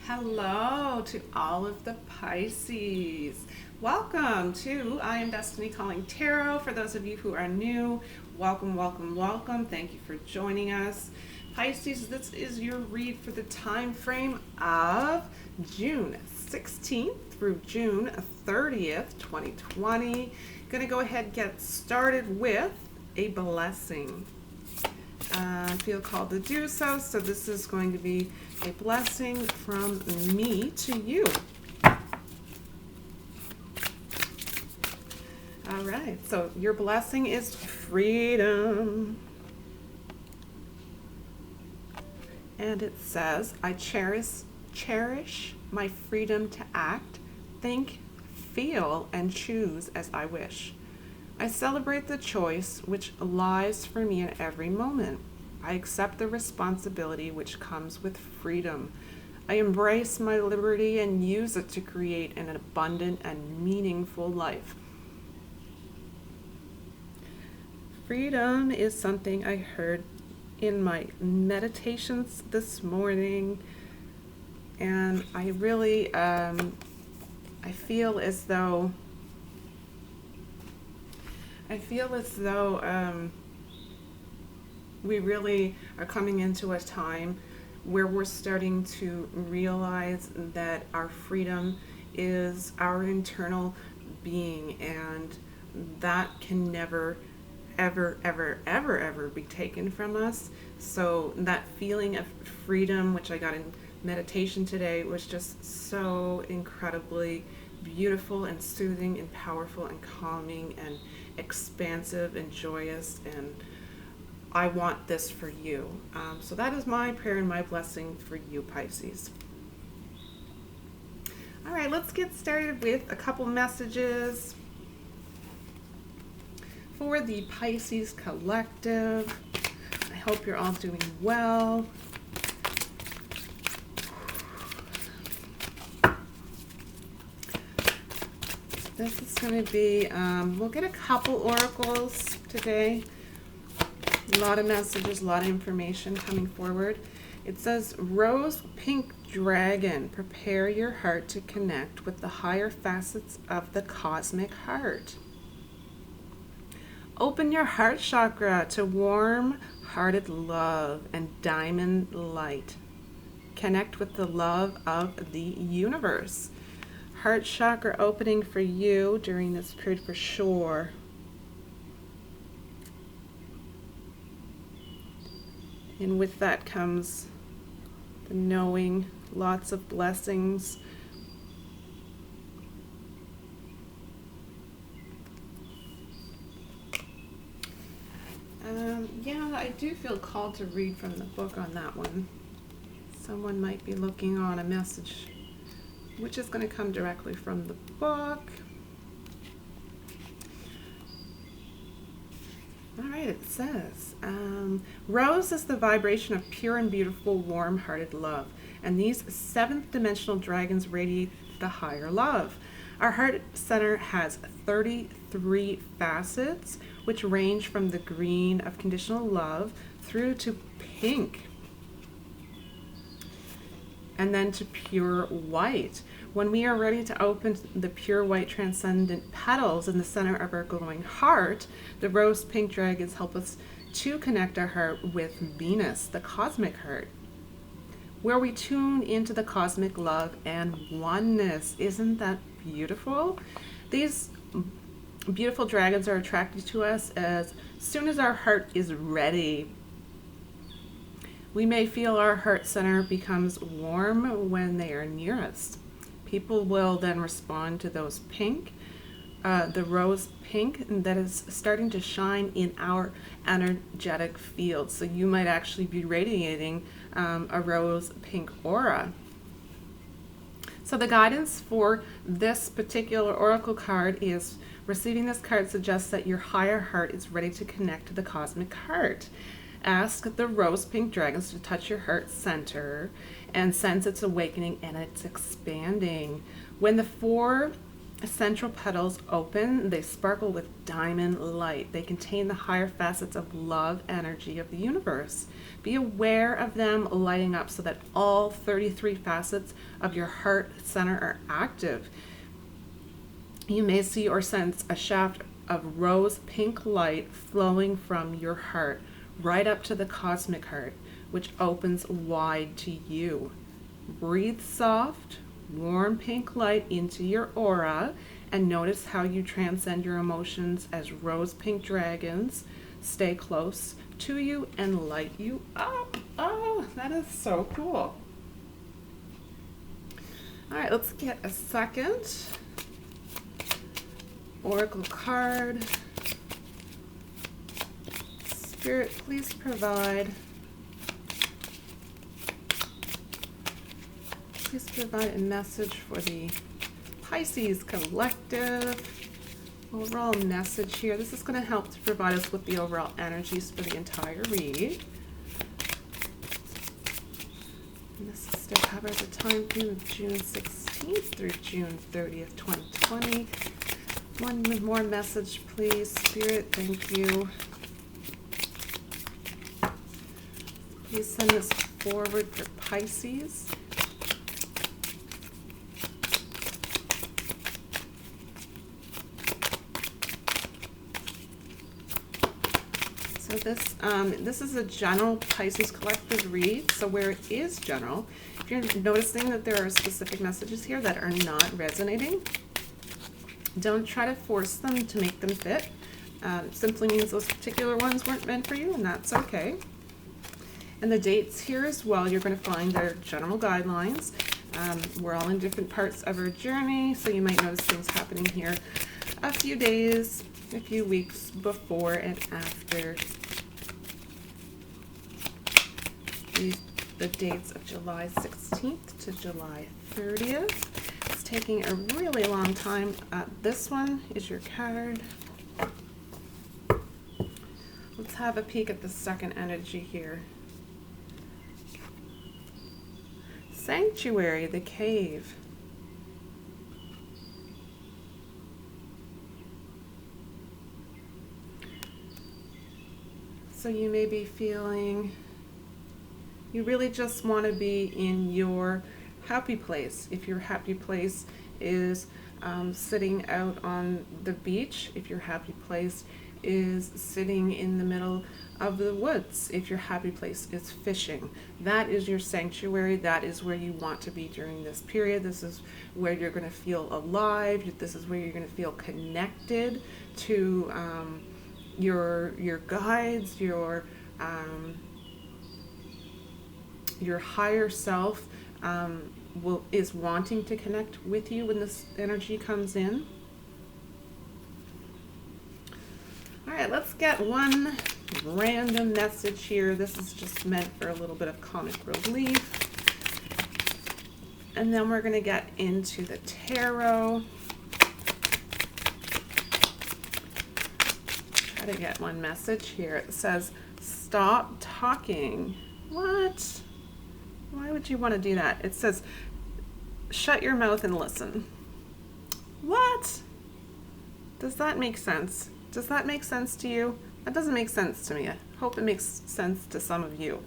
Hello to all of the Pisces. Welcome to I Am Destiny Calling Tarot. For those of you who are new, welcome, welcome, welcome. Thank you for joining us. Pisces, this is your read for the time frame of June 16th through June 30th, 2020. Gonna go ahead and get started with a blessing. Feel called to do so. So this is going to be a blessing from me to you. All right. So your blessing is freedom. And it says, I cherish my freedom to act, think, feel, and choose as I wish. I celebrate the choice which lies for me in every moment. I accept the responsibility which comes with freedom. I embrace my liberty and use it to create an abundant and meaningful life. Freedom is something I heard in my meditations this morning, and I really, I feel as though we really are coming into a time where we're starting to realize that our freedom is our internal being, and that can never, ever, ever, ever, ever be taken from us. So that feeling of freedom, which I got in meditation today, was just so incredibly beautiful and soothing and powerful and calming and expansive and joyous, and I want this for you. So that is my prayer and my blessing for you, Pisces. All right, let's get started with a couple messages for the Pisces Collective. I hope you're all doing well. This is going to be, we'll get a couple oracles today. A lot of messages, a lot of information coming forward. It says, Rose Pink Dragon, prepare your heart to connect with the higher facets of the cosmic heart. Open your heart chakra to warm-hearted love and diamond light. Connect with the love of the universe. Heart chakra opening for you during this period for sure. And with that comes the knowing, lots of blessings. Yeah, I do feel called to read from the book on that one. Someone might be looking on a message which is going to come directly from the book. All right, it says, Rose is the vibration of pure and beautiful, warm-hearted love, and these seventh dimensional dragons radiate the higher love. Our heart center has 33 facets, which range from the green of conditional love through to pink, and then to pure white. When we are ready to open the pure white transcendent petals in the center of our glowing heart, the rose pink dragons help us to connect our heart with Venus, the cosmic heart, where we tune into the cosmic love and oneness. Isn't that beautiful? These beautiful dragons are attracted to us as soon as our heart is ready. We may feel our heart center becomes warm when they are near us. People will then respond to those pink, the rose pink that is starting to shine in our energetic field. So you might actually be radiating a rose pink aura. So the guidance for this particular oracle card is, receiving this card suggests that your higher heart is ready to connect to the cosmic heart. Ask the rose pink dragons to touch your heart center and sense its awakening and its expanding. When the four central petals open. They sparkle with diamond light. They contain the higher facets of love energy of the universe. Be aware of them lighting up so that all 33 facets of your heart center are active. You may see or sense a shaft of rose pink light flowing from your heart right up to the cosmic heart, which opens wide to you. Breathe soft, warm pink light into your aura and notice how you transcend your emotions as rose pink dragons stay close to you and light you up. Oh, that is so cool. All right, let's get a second oracle card. Spirit, please provide. Please provide a message for the Pisces collective. Overall message here. This is going to help to provide us with the overall energies for the entire read. And this is to cover the time frame of June 16th through June 30th, 2020. One more message, please. Spirit, thank you. Please send this forward for Pisces. So this is a general Pisces collective read. So where it is general, if you're noticing that there are specific messages here that are not resonating, don't try to force them to make them fit. It simply means those particular ones weren't meant for you, and that's okay. And the dates here as well, you're going to find their general guidelines. We're all in different parts of our journey, so you might notice things happening here a few days, a few weeks before and after the dates of July 16th to July 30th. It's taking a really long time. This one is your card. Let's have a peek at the second energy here. Sanctuary, the cave. So you may be feeling you really just want to be in your happy place. If your happy place is sitting out on the beach, if your happy place is sitting in the middle of the woods, if your happy place is fishing, that is your sanctuary. That is where you want to be during this period. This is where you're going to feel alive. This is where you're going to feel connected to your guides, your higher self is wanting to connect with you when this energy comes in. All right, let's get one random message here. This is just meant for a little bit of comic relief. And then we're going to get into the tarot. Try to get one message here. It says, stop talking. What? Why would you want to do that? It says, shut your mouth and listen. What? Does that make sense? Does that make sense to you? That doesn't make sense to me. I hope it makes sense to some of you.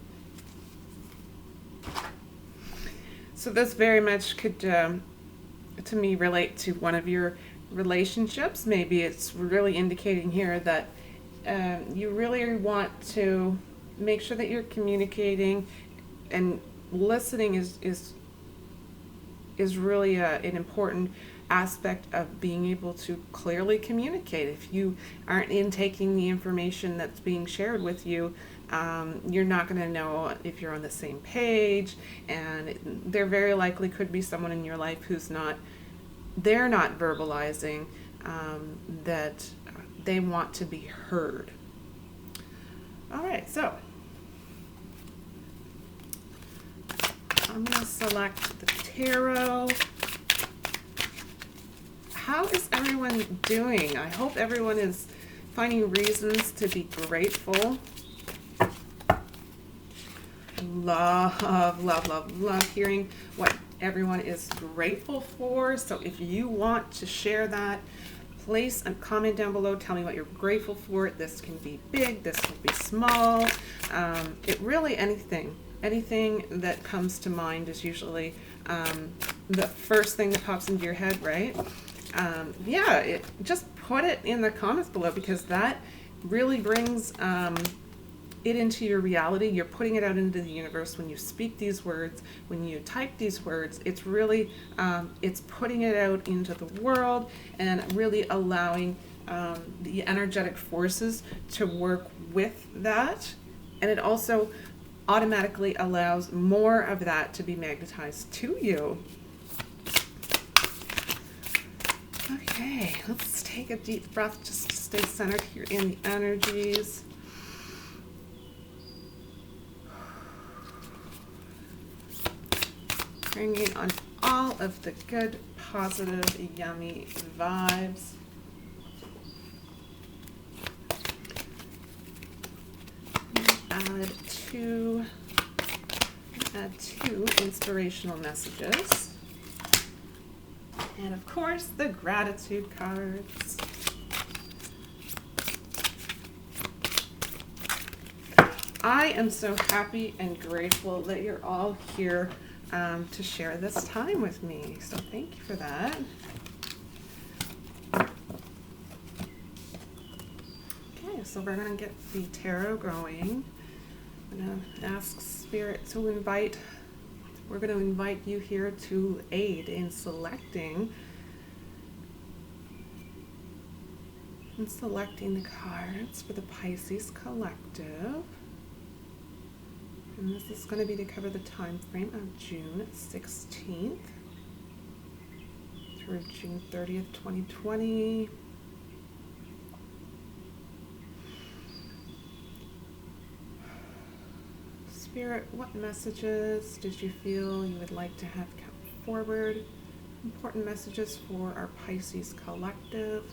So this very much could, to me, relate to one of your relationships. Maybe it's really indicating here that you really want to make sure that you're communicating, and listening is really an important aspect of being able to clearly communicate. If you aren't intaking the information that's being shared with you, you're not going to know if you're on the same page, and there very likely could be someone in your life who's not verbalizing that they want to be heard. All right, so I'm going to select the tarot. How is everyone doing? I hope everyone is finding reasons to be grateful. love, love, love, love hearing what everyone is grateful for. So if you want to share that, place a comment down below. Tell me what you're grateful for. This can be big, this can be small. It really, anything that comes to mind is usually the first thing that pops into your head, right? Yeah, just put it in the comments below, because that really brings it into your reality. You're putting it out into the universe when you speak these words, when you type these words. It's really, it's putting it out into the world and really allowing the energetic forces to work with that. And it also automatically allows more of that to be magnetized to you. Okay, let's take a deep breath just to stay centered here in the energies. Bringing on all of the good, positive, yummy vibes. Add two inspirational messages. And of course, the gratitude cards. I am so happy and grateful that you're all here to share this time with me. So thank you for that. Okay, so we're going to get the tarot going. I'm going to ask Spirit to invite, we're going to invite you here to aid in selecting the cards for the Pisces Collective. And this is going to be to cover the time frame of June 16th through June 30th, 2020. Spirit, what messages did you feel you would like to have come forward? Important messages for our Pisces Collective.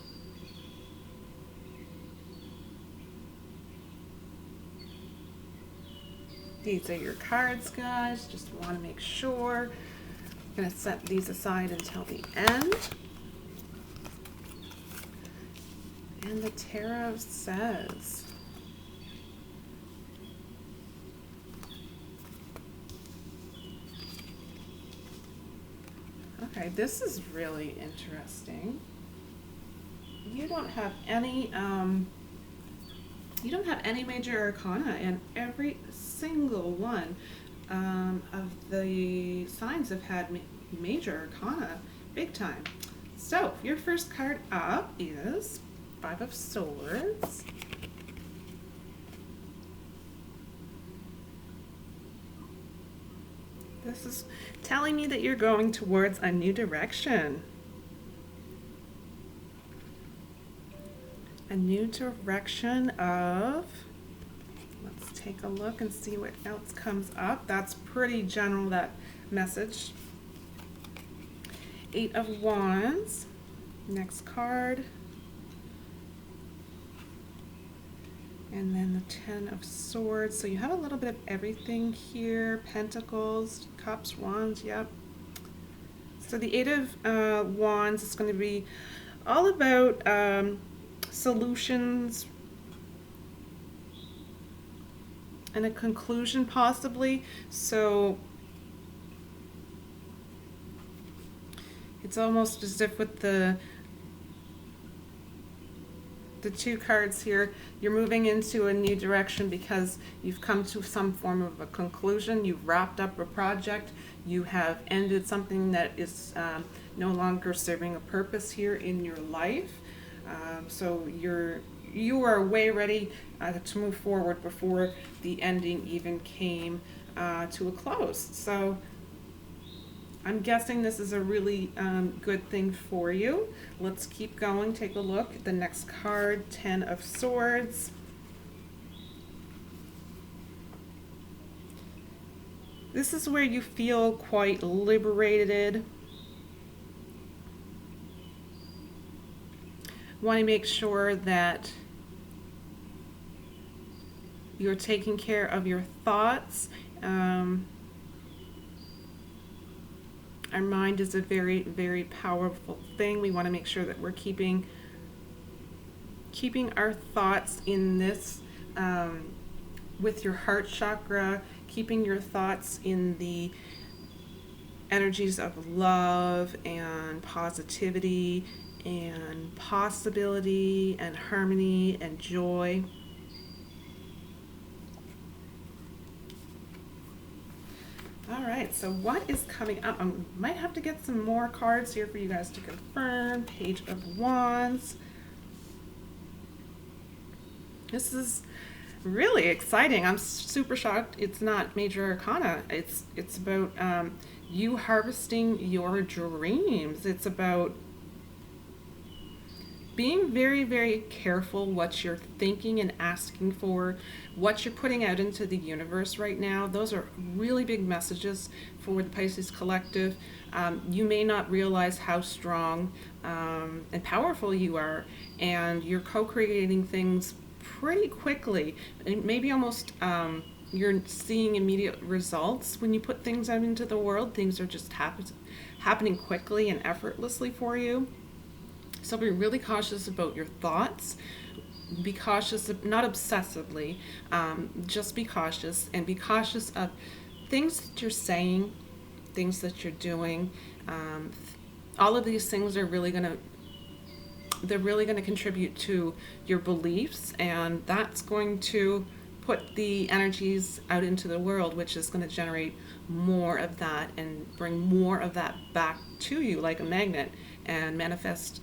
These are your cards, guys. Just want to make sure. I'm going to set these aside until the end. And the tarot says, okay, this is really interesting. You don't have any major arcana, and every single one of the signs have had major arcana, big time. So your first card up is Five of Swords. This is telling me that you're going towards a new direction. A new direction of, let's take a look and see what else comes up. That's pretty general, that message. Eight of Wands. Next card. And then the Ten of Swords. So you have a little bit of everything here. Pentacles, Cups, Wands, yep. So the Eight of Wands is going to be all about solutions and a conclusion, possibly. So it's almost as if with the two cards here, you're moving into a new direction because you've come to some form of a conclusion. You've wrapped up a project. You have ended something that is no longer serving a purpose here in your life. So you are way ready to move forward before the ending even came to a close. So I'm guessing this is a really good thing for you. Let's keep going. Take a look at the next card, Ten of Swords. This is where you feel quite liberated. Want to make sure that you're taking care of your thoughts Our mind is a very, very powerful thing. We want to make sure that we're keeping our thoughts in this, with your heart chakra, keeping your thoughts in the energies of love and positivity and possibility and harmony and joy. All right, so what is coming up? I might have to get some more cards here for you guys to confirm. Page of Wands. This is really exciting. I'm super shocked it's not Major Arcana. It's about you harvesting your dreams. It's about being very, very careful what you're thinking and asking for, what you're putting out into the universe right now. Those are really big messages for the Pisces collective. You may not realize how strong and powerful you are, and you're co-creating things pretty quickly. And maybe almost you're seeing immediate results when you put things out into the world. Things are just happening quickly and effortlessly for you. So be really cautious about your thoughts. Be cautious, not obsessively, just be cautious, and be cautious of things that you're saying, things that you're doing. All of these things are really going to contribute to your beliefs, and that's going to put the energies out into the world, which is going to generate more of that and bring more of that back to you like a magnet, and manifest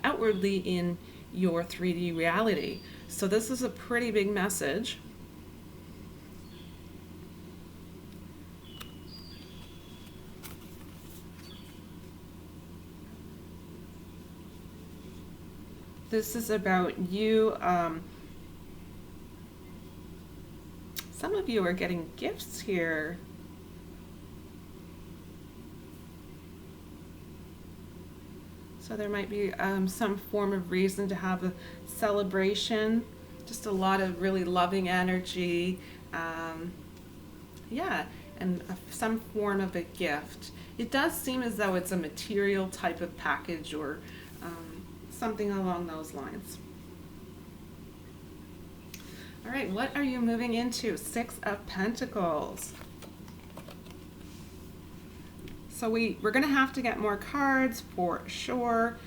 outwardly in your 3D reality. So this is a pretty big message. This is about you. Some of you are getting gifts here. So there might be some form of reason to have a celebration, just a lot of really loving energy, yeah, and some form of a gift. It does seem as though it's a material type of package or something along those lines. All right, what are you moving into? 6 of Pentacles. So we're going to have to get more cards for sure.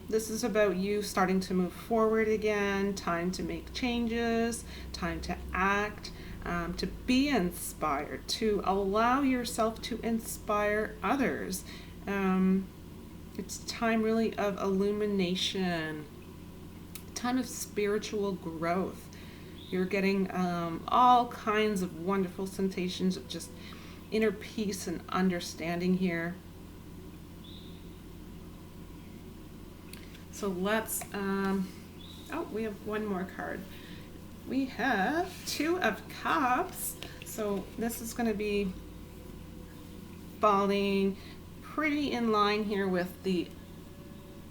This is about you starting to move forward again, time to make changes, time to act, to be inspired, to allow yourself to inspire others. It's time really of illumination, time of spiritual growth. You're getting all kinds of wonderful sensations of just inner peace and understanding here. So let's, oh, we have one more card. We have 2 of Cups. So this is going to be falling pretty in line here with the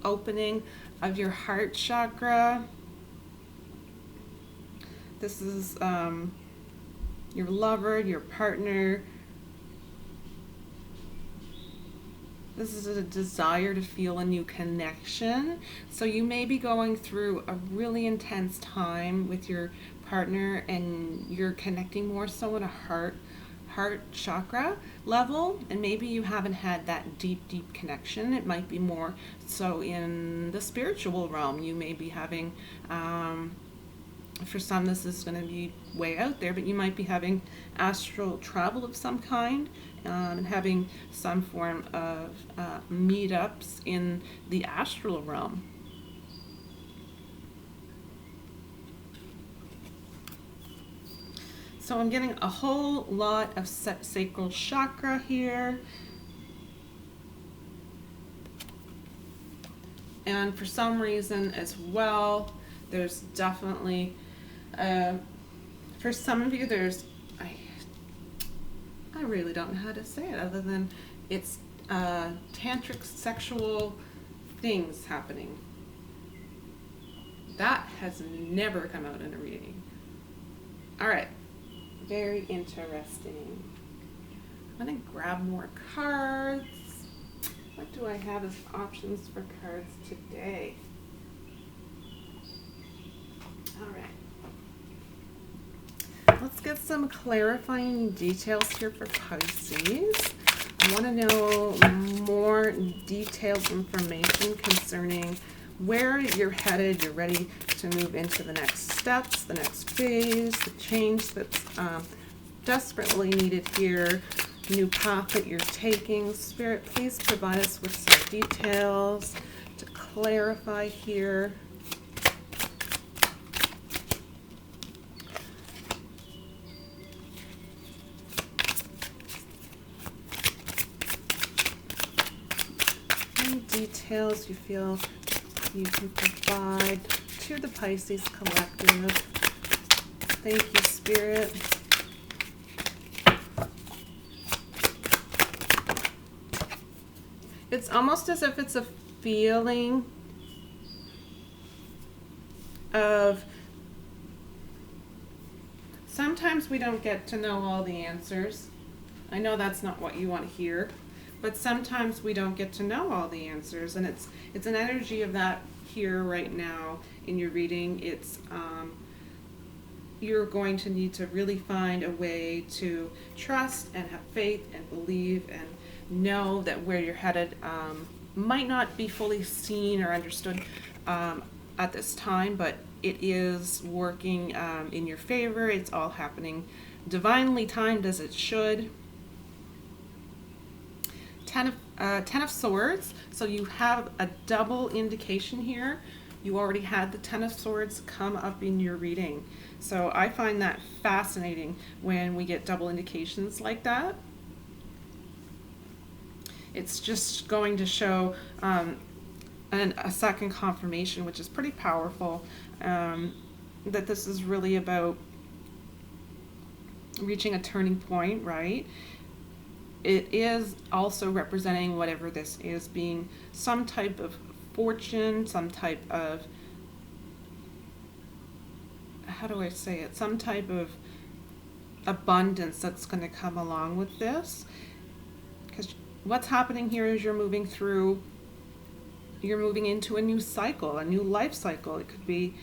opening of your heart chakra. This is your lover, your partner. This is a desire to feel a new connection. So you may be going through a really intense time with your partner, and you're connecting more so on a heart chakra level, and maybe you haven't had that deep connection. It might be more so in the spiritual realm. You may be having, for some this is going to be way out there, but you might be having astral travel of some kind, and having some form of meetups in the astral realm. So I'm getting a whole lot of sacral chakra here. And for some reason as well, there's definitely, for some of you, there's, I really don't know how to say it other than it's tantric sexual things happening. That has never come out in a reading. All right. Very interesting. I'm going to grab more cards. What do I have as options for cards today? All right. Let's get some clarifying details here for Pisces. I want to know more detailed information concerning where you're headed. You're ready to move into the next steps, the next phase, the change that's desperately needed here, new path that you're taking. Spirit, please provide us with some details to clarify here. Details you feel you can provide to the Pisces collective. Thank you, Spirit. It's almost as if it's a feeling of sometimes we don't get to know all the answers. I know that's not what you want to hear. But sometimes we don't get to know all the answers, and it's an energy of that here right now in your reading. It's you're going to need to really find a way to trust and have faith and believe and know that where you're headed might not be fully seen or understood at this time, but it is working in your favor. It's all happening divinely timed as it should. Ten of Swords, so you have a double indication here. You already had the Ten of Swords come up in your reading. So I find that fascinating when we get double indications like that. It's just going to show a second confirmation, which is pretty powerful, that this is really about reaching a turning point, right? It is also representing whatever this is, being some type of fortune, some type of, how do I say it, some type of abundance that's going to come along with this. Because what's happening here is you're moving into a new cycle, a new life cycle. It could be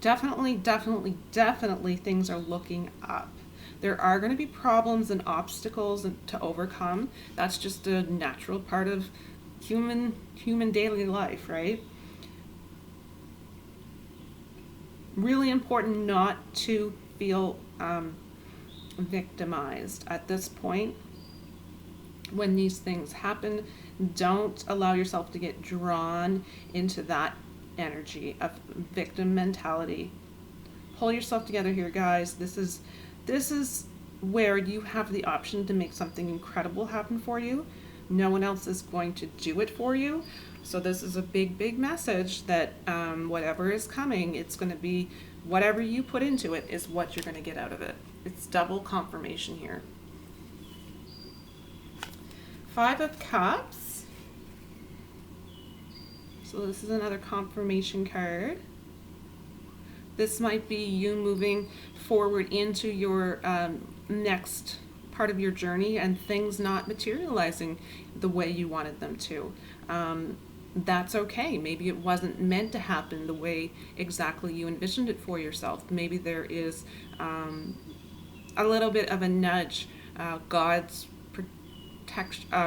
definitely things are looking up. There are going to be problems and obstacles to overcome. That's just a natural part of human daily life, right? Really important not to feel victimized at this point. When these things happen, don't allow yourself to get drawn into that energy of victim mentality. Pull yourself together here, guys. This is where you have the option to make something incredible happen for you. No one else is going to do it for you. So this is a big message that whatever is coming, it's going to be whatever you put into it is what you're going to get out of it. It's double confirmation here. Five of Cups. So this is another confirmation card. This might be you moving forward into your next part of your journey and things not materializing the way you wanted them to. That's okay. Maybe it wasn't meant to happen the way exactly you envisioned it for yourself. Maybe there is a little bit of a nudge. God's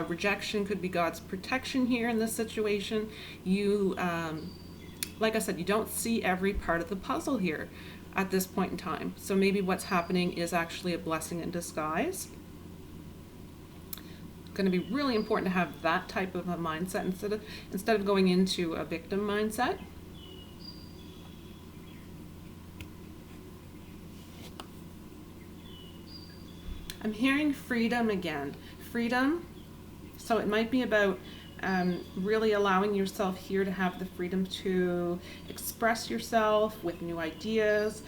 rejection could be God's protection here in this situation. You, like I said, you don't see every part of the puzzle here at this point in time. So maybe what's happening is actually a blessing in disguise. Going to be really important to have that type of a mindset instead of going into a victim mindset. I'm hearing freedom again. Freedom. So it might be about really allowing yourself here to have the freedom to express yourself with new ideas,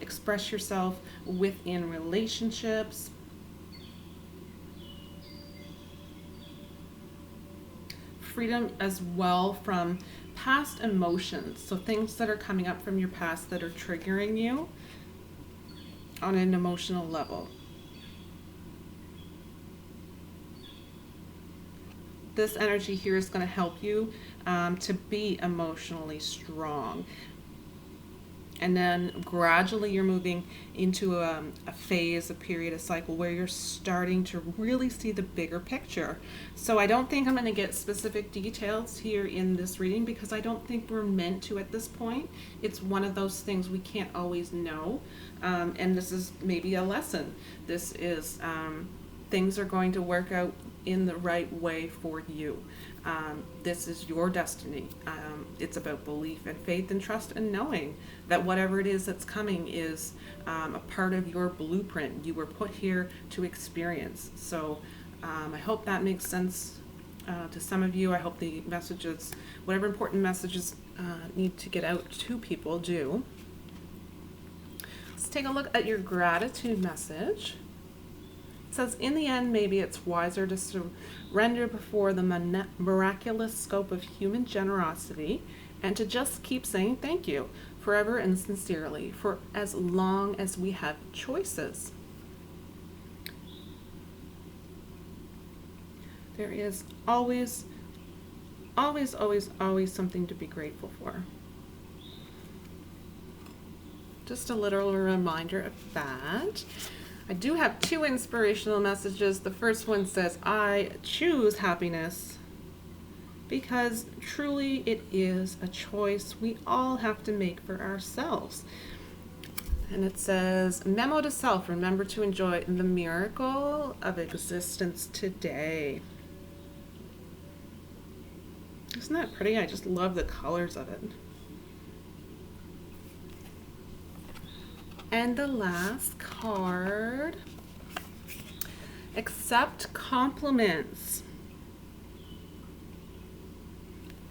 express yourself within relationships. Freedom as well from past emotions, so things that are coming up from your past that are triggering you on an emotional level. This energy here is going to help you to be emotionally strong. And then gradually you're moving into a phase, a period, a cycle where you're starting to really see the bigger picture. So I don't think I'm going to get specific details here in this reading because I don't think we're meant to at this point. It's one of those things we can't always know. And this is maybe a lesson. This is things are going to work out in the right way for you. This is your destiny. It's about belief and faith and trust and knowing that whatever it is that's coming is a part of your blueprint. You were put here to experience. So I hope that makes sense to some of you. I hope the messages, whatever important messages need to get out to people, do. Let's take a look at your gratitude message. It says, in the end, maybe it's wiser to surrender before the miraculous scope of human generosity and to just keep saying thank you forever and sincerely for as long as we have choices. There is always, always, always, always something to be grateful for. Just a little reminder of that. I do have 2 inspirational messages. The first one says, I choose happiness because truly it is a choice we all have to make for ourselves. And it says, memo to self, remember to enjoy the miracle of existence today. Isn't that pretty? I just love the colors of it. And the last card, accept compliments.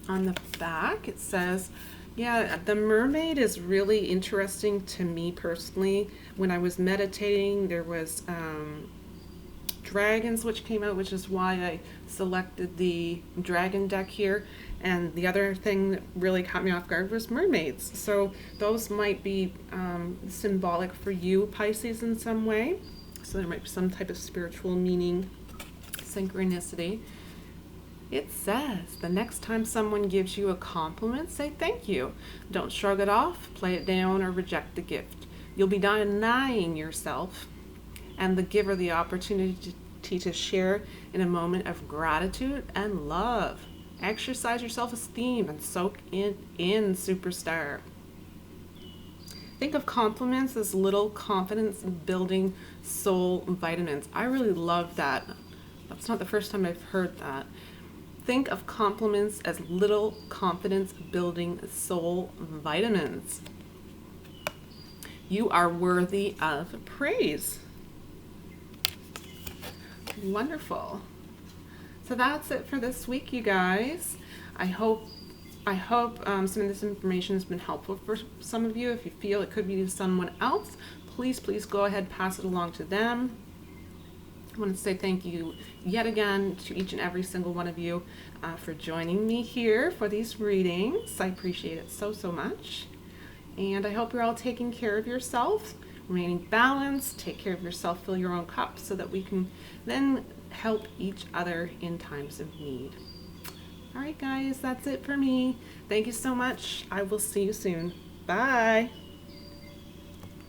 On the back, it says, yeah, the mermaid is really interesting to me personally. When I was meditating, there was dragons which came out, which is why I selected the dragon deck here. And the other thing that really caught me off guard was mermaids. So those might be symbolic for you, Pisces, in some way. So there might be some type of spiritual meaning, synchronicity. It says, the next time someone gives you a compliment, say thank you. Don't shrug it off, play it down, or reject the gift. You'll be denying yourself and the giver the opportunity to share in a moment of gratitude and love. Exercise your self-esteem and soak in superstar. Think of compliments as little confidence-building soul vitamins. I really love that. That's not the first time I've heard that. Think of compliments as little confidence-building soul vitamins. You are worthy of praise. Wonderful. So that's it for this week, you guys. I hope some of this information has been helpful for some of you. If you feel it could be to someone else, please go ahead and pass it along to them. I want to say thank you yet again to each and every single one of you for joining me here for these readings. I appreciate it so much. And I hope you're all taking care of yourself, remaining balanced, take care of yourself, fill your own cup so that we can then help each other in times of need. All right, guys, that's it for me. Thank you so much. I will see you soon. Bye.